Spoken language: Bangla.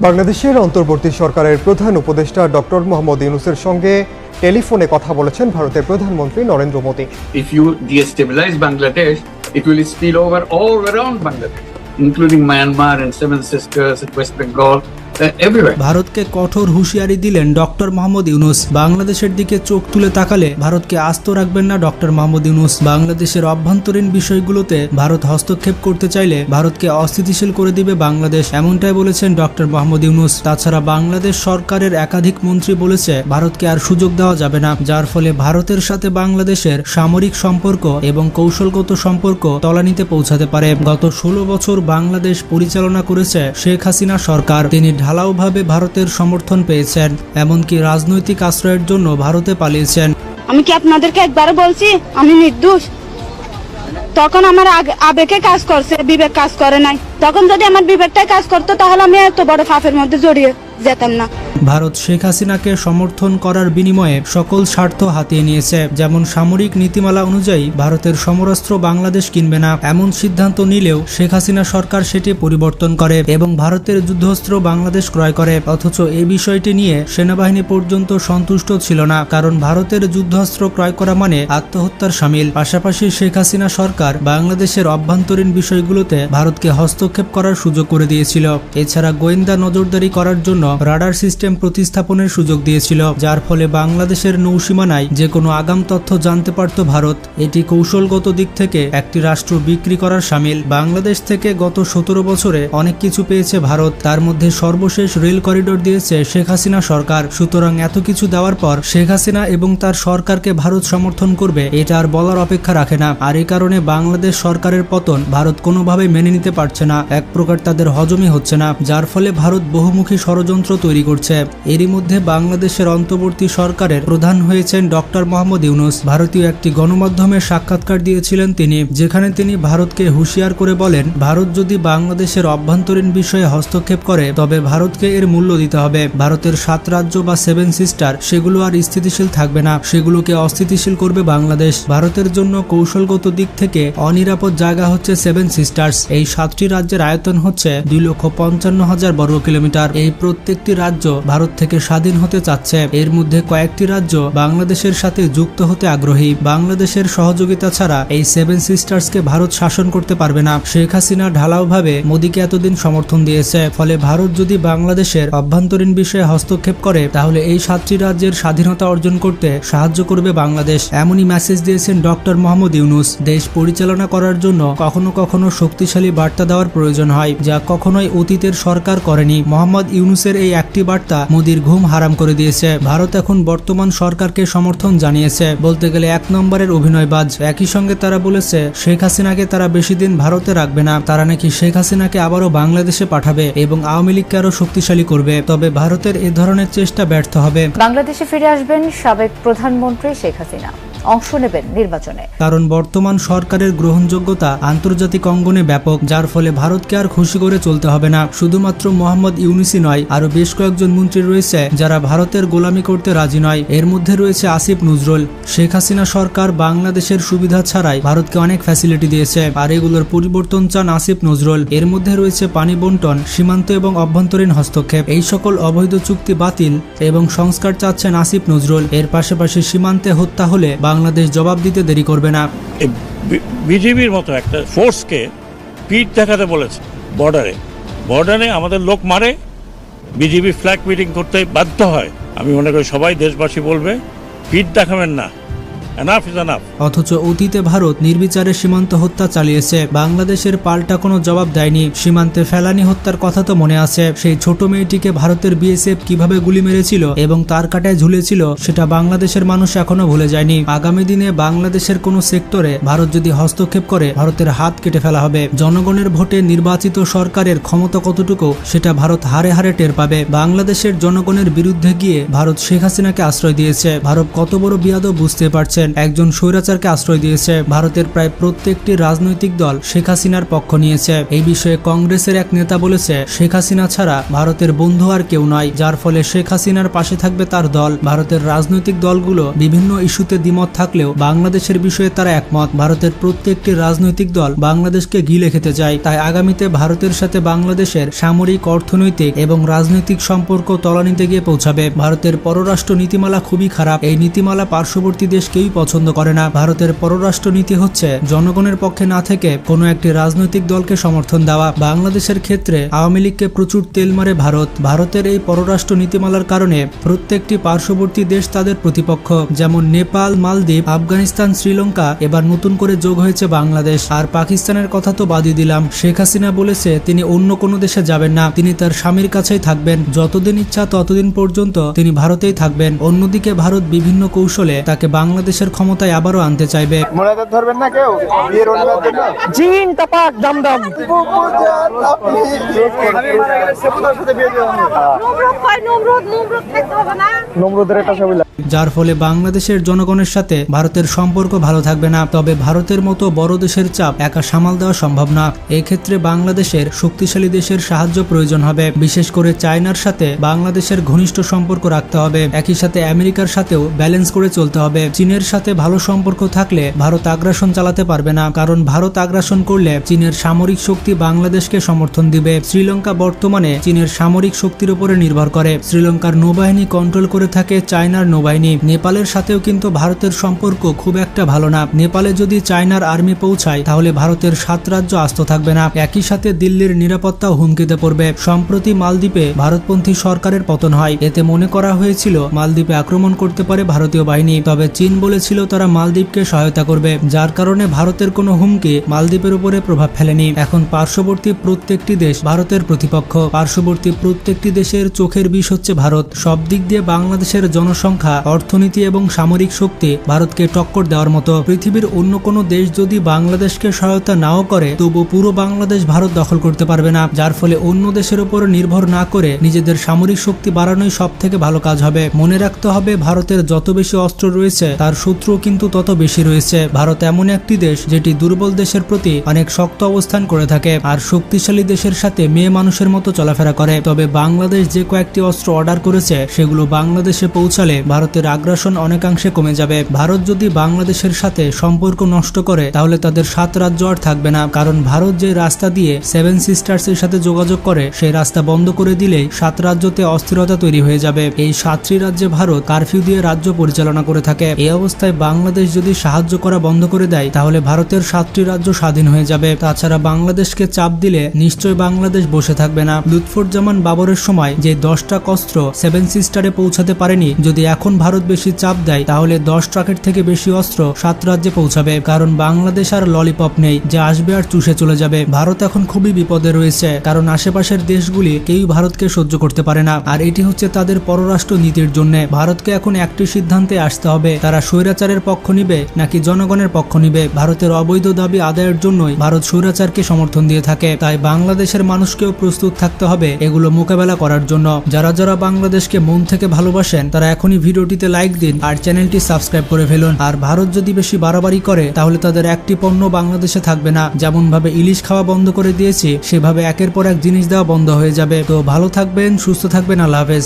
বাংলাদেশের অন্তর্বর্তী সরকারের প্রধান উপদেষ্টা ডক্টর মোহাম্মদ ইউনূসের সঙ্গে টেলিফোনে কথা বলেছেন ভারতের প্রধানমন্ত্রী Narendra Modi. If you destabilize Bangladesh, it will spill over all around Bangladesh, including Myanmar and Seven Sisters and West Bengal, everywhere. ভারতকে কঠোর হুঁশিয়ারি দিলেন ডক্টর মোহাম্মদ ইউনূস। বাংলাদেশের দিকে চোখ তুলে তাকালে ভারতকে আস্ত রাখবেন না ডক্টর মোহাম্মদ ইউনূস। বাংলাদেশের অভ্যন্তরীণ বিষয়গুলোতে ভারত হস্তক্ষেপ করতে চাইলে ভারতকে অস্থিতিশীল করে দিবে বাংলাদেশ, এমনটাই বলেছেন ডক্টর মোহাম্মদ ইউনূস। তাছাড়া বাংলাদেশ সরকারের একাধিক মন্ত্রী বলেছে ভারতকে আর সুযোগ দেওয়া যাবে না, যার ফলে ভারতের সাথে বাংলাদেশের সামরিক সম্পর্ক এবং কৌশলগত সম্পর্ক তলানিতে পৌঁছাতে পারে। গত 16 বছর বাংলাদেশ পরিচালনা করেছে শেখ হাসিনা সরকার। তিনি ঢালাওভাবে ভারতের সমর্থন পেয়েছেন, এমনকি রাজনৈতিক আশ্রয়ের জন্য ভারতে পালিয়েছেন। আমি কি আপনাদেরকে একবার বলছি আমি নির্দোষ? তখন আমার আবেগে কাজ করছে, বিবেক কাজ করে নাই। তখন যদি আমার বিবেকটাই কাজ করতো তাহলে আমি এত বড় পাপের মধ্যে জড়িয়ে যেতাম না। ভারত শেখ হাসিনাকে সমর্থন করার বিনিময়ে সকল স্বার্থ হাতিয়ে নিয়েছে। যেমন সামরিক নীতিমালা অনুযায়ী ভারতের সমরাস্ত্র বাংলাদেশ কিনবে না এমন সিদ্ধান্ত নিলেও শেখ হাসিনা সরকার সেটি পরিবর্তন করে এবং ভারতের যুদ্ধাস্ত্র বাংলাদেশ ক্রয় করে। অথচ এই বিষয়টি নিয়ে সেনাবাহিনী পর্যন্ত সন্তুষ্ট ছিল না, কারণ ভারতের যুদ্ধাস্ত্র ক্রয় করা মানে আত্মহত্যার শামিল। পাশাপাশি শেখ হাসিনা সরকার বাংলাদেশের অভ্যন্তরীণ বিষয়গুলোতে ভারতকে হস্তক্ষেপ করার সুযোগ করে দিয়েছিল। এছাড়া গোয়েন্দা নজরদারি করার জন্য রাডার সিস্টেম প্রতিস্থাপনের সুযোগ দিয়েছিল, যার ফলে বাংলাদেশের নৌসীমানায় যে কোনো আগাম তথ্য জানতে পারত ভারত। এটি কৌশলগত দিক থেকে একটি রাষ্ট্র বিক্রি করার শামিল। বাংলাদেশ থেকে গত 17 বছরে অনেক কিছু পেয়েছে ভারত, তার মধ্যে সর্বশেষ রেল করিডোর দিয়েছে শেখ হাসিনা সরকার। সুতরাং এত কিছু দেওয়ার পর শেখ হাসিনা এবং তার সরকারকে ভারত সমর্থন করবে এটা আর বলার অপেক্ষা রাখে না। আর এই কারণে বাংলাদেশ সরকারের পতন ভারত কোনোভাবে মেনে নিতে পারছে না, এক প্রকার তাদের হজমই হচ্ছে না, যার ফলে ভারত বহুমুখী ষড়যন্ত্র তৈরি করছে। এরই মধ্যে বাংলাদেশের অন্তর্বর্তী সরকারের প্রধান হয়েছেন ডক্টর মোহাম্মদ ইউনূস। ভারতীয় একটি গণমাধ্যমে সাক্ষাৎকার দিয়েছিলেন তিনি, যেখানে তিনি ভারতকে হুঁশিয়ার করে বলেন, ভারত যদি বাংলাদেশের অভ্যন্তরীণ বিষয়ে হস্তক্ষেপ করে তবে ভারতকে এর মূল্য দিতে হবে। ভারতের 7 রাজ্য বা 7 সিস্টার সেগুলো আর স্থিতিশীল থাকবে না, সেগুলোকে অস্থিতিশীল করবে বাংলাদেশ। ভারতের জন্য কৌশলগত দিক থেকে অনিরাপদ জায়গা হচ্ছে 7 সিস্টার্স। এই 7টি রাজ্যের আয়তন হচ্ছে 2,55,000 বর্গ কিলোমিটার। এই প্রত্যেকটি রাজ্য ভারত থেকে স্বাধীন হতে চাচ্ছে। এর মধ্যে কয়েকটি রাজ্য বাংলাদেশের সাথে যুক্ত হতে আগ্রহী। বাংলাদেশের সহযোগিতা ছাড়া এই 7 সিস্টার্সকে ভারত শাসন করতে পারবে না। শেখ হাসিনা ঢালাওভাবে মোদীকে এতদিন সমর্থন দিয়েছে, ফলে ভারত যদি বাংলাদেশের অভ্যন্তরীণ বিষয়ে হস্তক্ষেপ করে তাহলে এই 7টি রাজ্যের স্বাধীনতা অর্জন করতে সাহায্য করবে বাংলাদেশ। এমনই মেসেজ দিয়েছেন ডক্টর মোহাম্মদ ইউনূস। দেশ পরিচালনা করার জন্য কখনো কখনো শক্তিশালী বার্তা দেওয়ার প্রয়োজন হয়, যা কখনোই অতীতের সরকার করেনি। মোহাম্মদ ইউনূসের এই একটি বার্তা মোদির ঘুম হারাম করে দিয়েছে। ভারত এখন বর্তমান সরকারকে সমর্থন জানিয়েছে, বলতে গেলে 1 নম্বরের অভিনয়বাজ। একই সঙ্গে তারা বলেছে শেখ হাসিনাকে তারা বেশি দিন ভারতে রাখবে না, তারা নাকি শেখ হাসিনাকে আবারও বাংলাদেশে পাঠাবে এবং আওয়ামী লীগকে আরো শক্তিশালী করবে। তবে ভারতের এ ধরনের চেষ্টা ব্যর্থ হবে। বাংলাদেশে ফিরে আসবেন সাবেক প্রধানমন্ত্রী শেখ হাসিনা, অংশ নেবেন নির্বাচনে। কারণ বর্তমান সরকারের গ্রহণযোগ্যতা আন্তর্জাতিক অঙ্গনে ব্যাপক, যার ফলে ভারতকে আর খুশি করে চলতে হবে না। শুধুমাত্র মোহাম্মদ ইউনূসই নয়, আরো বেশ কয়েকজন মন্ত্রী রয়েছে যারা ভারতের গোলামি করতে রাজি নয়। এর মধ্যে রয়েছে আসিফ নজরুল। শেখ হাসিনা সরকার বাংলাদেশের সুবিধা ছাড়াই ভারতকে অনেক ফ্যাসিলিটি দিয়েছে, আর এগুলোর পরিবর্তন চান আসিফ নজরুল। এর মধ্যে রয়েছে পানি বন্টন, সীমান্ত এবং অভ্যন্তরীণ হস্তক্ষেপ। এই সকল অবৈধ চুক্তি বাতিল এবং সংস্কার চাচ্ছেন আসিফ নজরুল। এর পাশাপাশি সীমান্তে হত্যা হলে বাংলাদেশ জবাব দিতে দেরি করবে না। বিজেপির মতো একটা ফোর্সকে পিঠ দেখাতে বলেছে বর্ডারে আমাদের লোক মারে, বিজেপি ফ্ল্যাগ মিটিং করতে বাধ্য হয়। আমি মনে করি সবাই দেশবাসী বলবে পিঠ দেখাবেন না, এনাফ ইজ এনাফ। অথচ অতীতে ভারত নির্বিচারে সীমান্ত হত্যা চালিয়েছে, বাংলাদেশের পাল্টা কোনো জবাব দেয়নি। সীমান্তে ফেলানি হত্যার কথা তো মনে আছে, সেই ছোট মেয়েটিকে ভারতের বিএসএফ কিভাবে গুলি মেরেছিল এবং তার কাটায় ঝুলেছিল সেটা বাংলাদেশের মানুষ এখনো ভুলে যায়নি। আগামী দিনে বাংলাদেশের কোনো সেক্টরে ভারত যদি হস্তক্ষেপ করে ভারতের হাত কেটে ফেলা হবে। জনগণের ভোটে নির্বাচিত সরকারের ক্ষমতা কতটুকু সেটা ভারত হারে হারে টের পাবে। বাংলাদেশের জনগণের বিরুদ্ধে গিয়ে ভারত শেখ হাসিনাকে আশ্রয় দিয়েছে। ভারত কত বড় বিয়াদব বুঝতে পারছেন। একজন স্বৈরাচারকে আশ্রয় দিয়েছে। ভারতের প্রায় প্রত্যেকটি রাজনৈতিক দল শেখ হাসিনার পক্ষ নিয়েছে। এই বিষয়ে কংগ্রেসের এক নেতা বলেছে, শেখ হাসিনা ছাড়া ভারতের বন্ধু আর কেউ নয়, যার ফলে শেখ হাসিনার পাশে থাকবে তার দল। ভারতের রাজনৈতিক দলগুলো বিভিন্ন ইস্যুতে দ্বিমত থাকলেও বাংলাদেশের বিষয়ে তারা একমত। ভারতের প্রত্যেকটি রাজনৈতিক দল বাংলাদেশকে গিলে খেতে চায়। তাই আগামীতে ভারতের সাথে বাংলাদেশের সামরিক, অর্থনৈতিক এবং রাজনৈতিক সম্পর্ক তলানিতে গিয়ে পৌঁছাবে। ভারতের পররাষ্ট্র নীতিমালা খুবই খারাপ। এই নীতিমালা পার্শ্ববর্তী দেশ কেউই পছন্দ করে না। ভারতের পররাষ্ট্র নীতি হচ্ছে জনগণের পক্ষে না থেকে কোনো একটি রাজনৈতিক দলকে সমর্থন দেওয়া। বাংলাদেশের ক্ষেত্রে আওয়ামী লীগকে প্রচুর তেল মারে ভারত। ভারতের এই পররাষ্ট্র নীতিমালার কারণে প্রত্যেকটি পার্শ্ববর্তী দেশ তাদের প্রতিপক্ষ, যেমন নেপাল, মালদ্বীপ, আফগানিস্তান, শ্রীলঙ্কা, এবার নতুন করে যোগ হয়েছে বাংলাদেশ। আর পাকিস্তানের কথা তো বাদই দিলাম। শেখ হাসিনা বলেছে তিনি অন্য কোনো দেশে যাবেন না, তিনি তার স্বামীর কাছেই থাকবেন। যতদিন ইচ্ছা ততদিন পর্যন্ত তিনি ভারতেই থাকবেন। অন্যদিকে ভারত বিভিন্ন কৌশলে তাকে বাংলাদেশের ক্ষমতায় আবারও আনতে চাইবে। ধরবেন না কেউ বিয়ের অনুরোধ জন্য জিন তাপাক দমদম নমরুদের একটা ছবি, যার ফলে বাংলাদেশের জনগণের সাথে ভারতের সম্পর্ক ভালো থাকবে না। তবে ভারতের মতো বড় দেশের চাপ একা সামাল দেওয়া সম্ভব না। এক্ষেত্রে বাংলাদেশের শক্তিশালী দেশের সাহায্য প্রয়োজন হবে। বিশেষ করে চায়নার সাথে বাংলাদেশের ঘনিষ্ঠ সম্পর্ক রাখতে হবে। একই সাথে আমেরিকার সাথেও ব্যালেন্স করে চলতে হবে। চীনের সাথে ভালো সম্পর্ক থাকলে ভারত আগ্রাসন চালাতে পারবে না, কারণ ভারত আগ্রাসন করলে চীনের সামরিক শক্তি বাংলাদেশকে সমর্থন দিবে। শ্রীলঙ্কা বর্তমানে চীনের সামরিক শক্তির উপরে নির্ভর করে। শ্রীলঙ্কার নৌবাহিনী কন্ট্রোল করে থাকে চায়নার নৌবাহিনী। নেপালের সাথেও কিন্তু ভারতের সম্পর্ক খুব একটা ভালো না। নেপালে যদি চায়নার আর্মি পৌঁছায় তাহলে ভারতের 7 রাজ্য আস্ত থাকবে না। একই সাথে দিল্লির নিরাপত্তাও হুমকিতে পড়বে। সম্প্রতি মালদ্বীপে ভারতপন্থী সরকারের পতন হয়। এতে মনে করা হয়েছিল মালদ্বীপে আক্রমণ করতে পারে ভারতীয় বাহিনী। তবে চীন বলেছিল তারা মালদ্বীপকে সহায়তা করবে, যার কারণে ভারতের কোনো হুমকি মালদ্বীপের উপরে প্রভাব ফেলেনি। এখন পার্শ্ববর্তী প্রত্যেকটি দেশ ভারতের প্রতিপক্ষ। পার্শ্ববর্তী প্রত্যেকটি দেশের চোখের বিষ হচ্ছে ভারত। সব দিক দিয়ে বাংলাদেশের জনসংখ্যা, অর্থনীতি এবং সামরিক শক্তি ভারতকে টক্কর দেওয়ার মতো। পৃথিবীর অন্য কোনো দেশ যদি বাংলাদেশকে সহায়তা নাও করে, তবু পুরো বাংলাদেশ ভারত দখল করতে পারবে না। যার ফলে অন্য দেশের উপর নির্ভর না করে নিজেদের সামরিক শক্তি বাড়ানোই সব থেকে ভালো কাজ হবে। মনে রাখতে হবে, ভারতের যত বেশি অস্ত্র রয়েছে তার শত্রু কিন্তু তত বেশি রয়েছে। ভারত এমন একটি দেশ যেটি দুর্বল দেশের প্রতি অনেক শক্ত অবস্থান করে থাকে আর শক্তিশালী দেশের সাথে মেয়ে মানুষের মতো চলাফেরা করে। তবে বাংলাদেশ যে কয়েকটি অস্ত্র অর্ডার করেছে সেগুলো বাংলাদেশে পৌঁছালে ভারতের আগ্রাসন অনেকাংশে কমে যাবে। ভারত যদি বাংলাদেশের সাথে সম্পর্ক নষ্ট করে তাহলে তাদের 7 রাজ্য আর থাকবে না, কারণ ভারত যে রাস্তা দিয়ে 7 সিস্টার্সের সাথে যোগাযোগ করে সেই রাস্তা বন্ধ করে দিলেই 7 রাজ্যতে অস্থিরতা তৈরি হয়ে যাবে। এই 7টি রাজ্যে ভারত কারফিউ দিয়ে রাজ্য পরিচালনা করে থাকে। এই অবস্থায় বাংলাদেশ যদি সাহায্য করা বন্ধ করে দেয় তাহলে ভারতের 7টি রাজ্য স্বাধীন হয়ে যাবে। তাছাড়া বাংলাদেশকে চাপ দিলে নিশ্চয় বাংলাদেশ বসে থাকবে না। লুৎফুজ্জামান বাবরের সময় যে 10টা অস্ত্র 7 সিস্টারে পৌঁছাতে পারেনি, যদি এখন ভারত বেশি চাপ দেয় তাহলে 10 ট্রাকের থেকে বেশি অস্ত্র 7 রাজ্যে পৌঁছাবে। কারণ বাংলাদেশ আর ললিপপ নেই যে আসবে আর চুষে চলে যাবে। ভারত এখন খুবই বিপদে রয়েছে, কারণ আশেপাশের দেশগুলি কেউ ভারতকে সহ্য করতে পারে না। আর এটি হচ্ছে তাদের পররাষ্ট্র নীতির জন্য। ভারতকে এখন একটি সিদ্ধান্তে আসতে হবে, তারা স্বৈরাচারের পক্ষ নিবে নাকি জনগণের পক্ষ নিবে। ভারতের অবৈধ দাবি আদায়ের জন্যই ভারত স্বৈরাচারকে সমর্থন দিয়ে থাকে। তাই বাংলাদেশের মানুষকেও প্রস্তুত থাকতে হবে এগুলো মোকাবেলা করার জন্য। যারা যারা বাংলাদেশকে মন থেকে ভালোবাসেন তারা এখনই ভিডিওটিতে লাইক দিন আর চ্যানেলটি সাবস্ক্রাইব করে ফেলুন। আর ভারত যদি বেশি বাড়াবাড়ি করে তাহলে তাদের একটি পণ্য বাংলাদেশে থাকবে না। যেমন ভাবে ইলিশ খাওয়া বন্ধ করে দিয়েছি, সেভাবে একের পর এক জিনিস দেওয়া বন্ধ হয়ে যাবে। তো ভালো থাকবেন, সুস্থ থাকবেন, আল্লাহ হাফেজ।